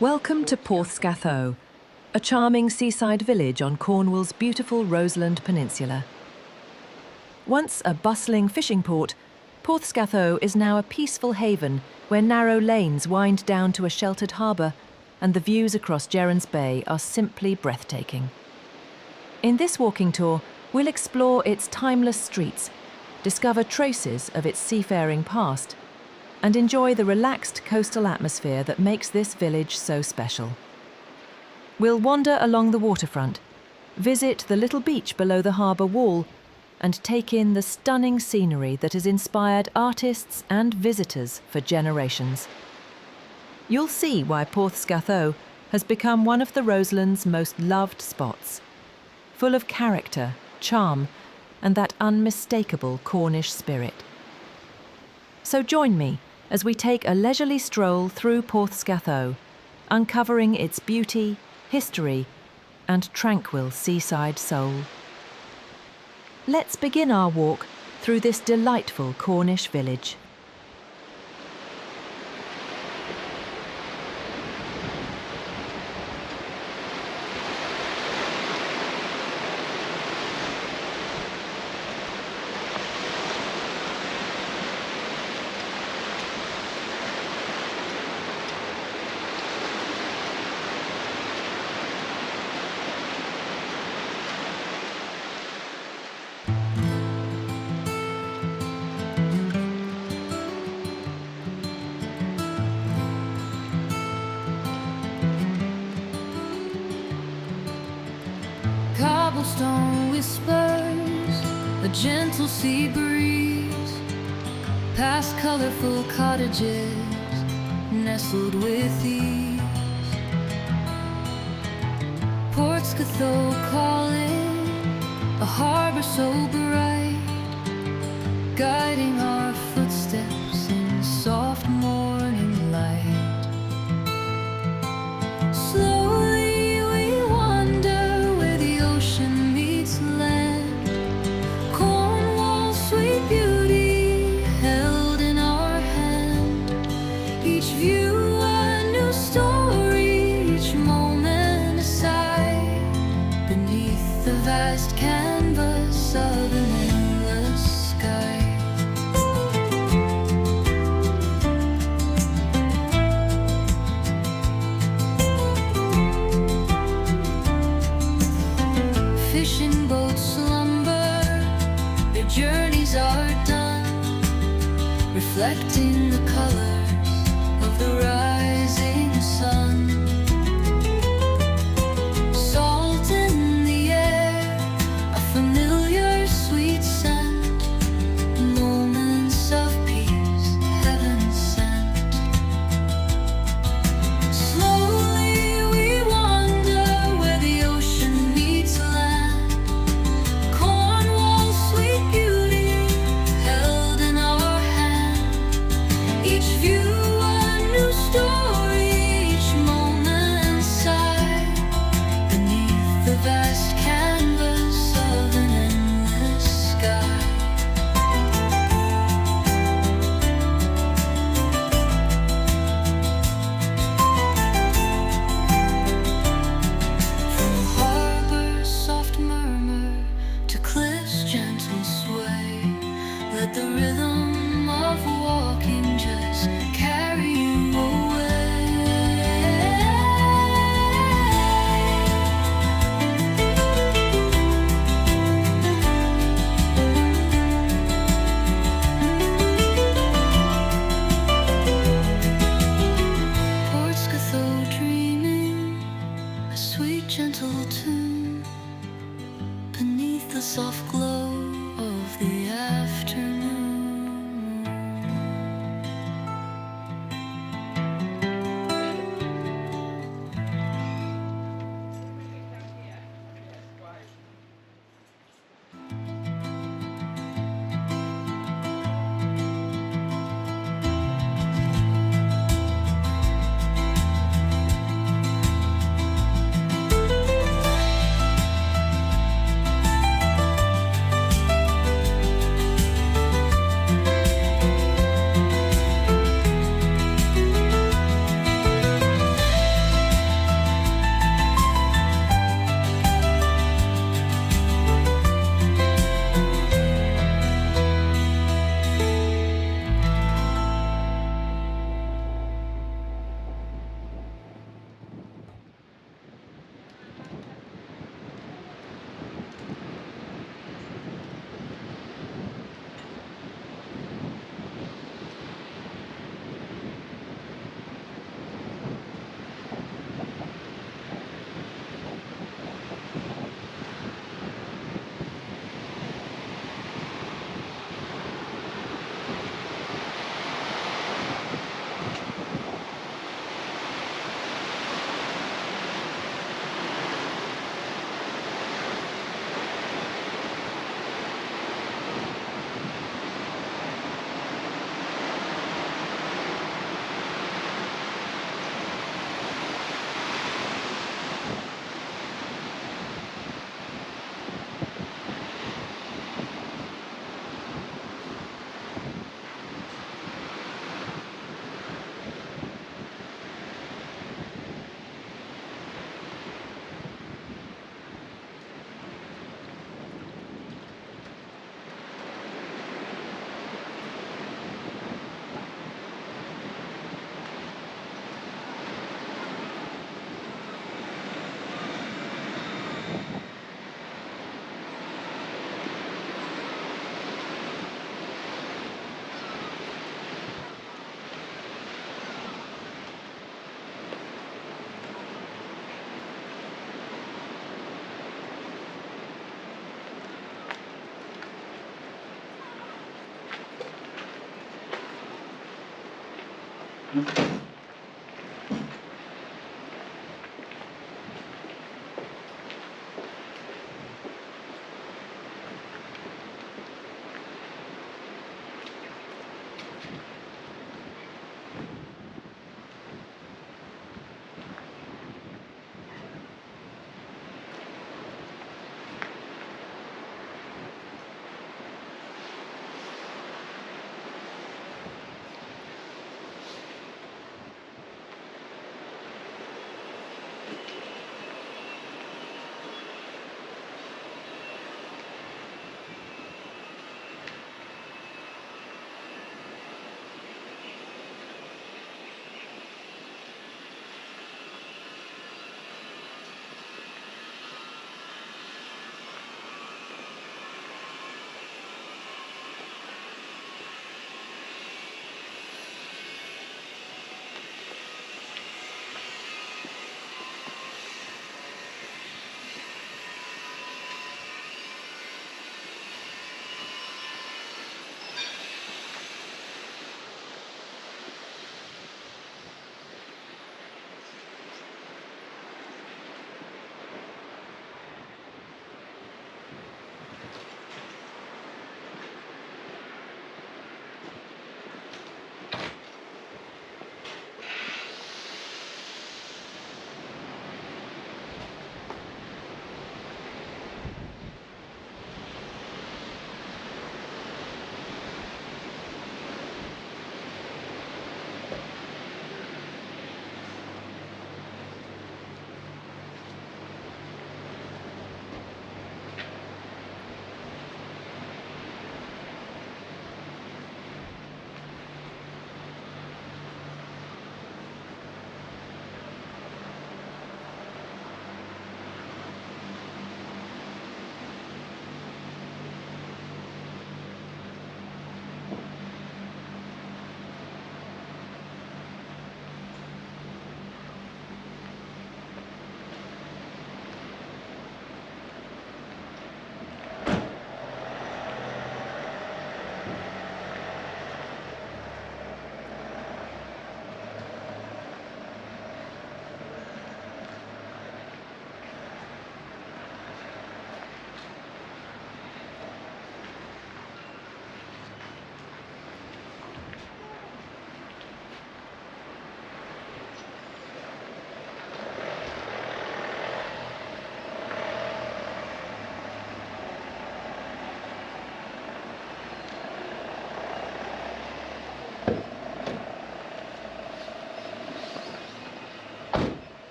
Welcome to Portscatho, a charming seaside village on Cornwall's beautiful Roseland Peninsula. Once a bustling fishing port, Portscatho is now a peaceful haven where narrow lanes wind down to a sheltered harbour and the views across Gerrans Bay are simply breathtaking. In this walking tour, we'll explore its timeless streets, discover traces of its seafaring past, and enjoy the relaxed coastal atmosphere that makes this village so special. We'll wander along the waterfront, visit the little beach below the harbour wall, and take in the stunning scenery that has inspired artists and visitors for generations. You'll see why Portscatho has become one of the Roseland's most loved spots, full of character, charm, and that unmistakable Cornish spirit. So join me as we take a leisurely stroll through Portscatho, uncovering its beauty, history, and tranquil seaside soul. Let's begin our walk through this delightful Cornish village. Cobblestone whispers, a gentle sea breeze, past colorful cottages nestled with ease. Portscatho calling, a harbor so bright, guiding our footsteps in soft morning light. Slowly we wander where the ocean meets land. Cornwall, sweet beauty, held in our hand. Each view a new story, each moment a sigh, beneath the vast canvas of an endless sky. Fishing boats slumber, their journeys are done, reflecting the colors of the rising sun. Salt in the air, a familiar sweet scent, moments of peace, heaven sent. Slowly we wander where the ocean meets land. Cornwall, sweet beauty, held in our hand.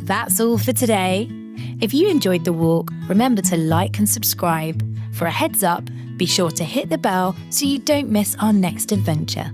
That's all for today. If you enjoyed the walk, remember to like and subscribe. For a heads up, be sure to hit the bell so you don't miss our next adventure.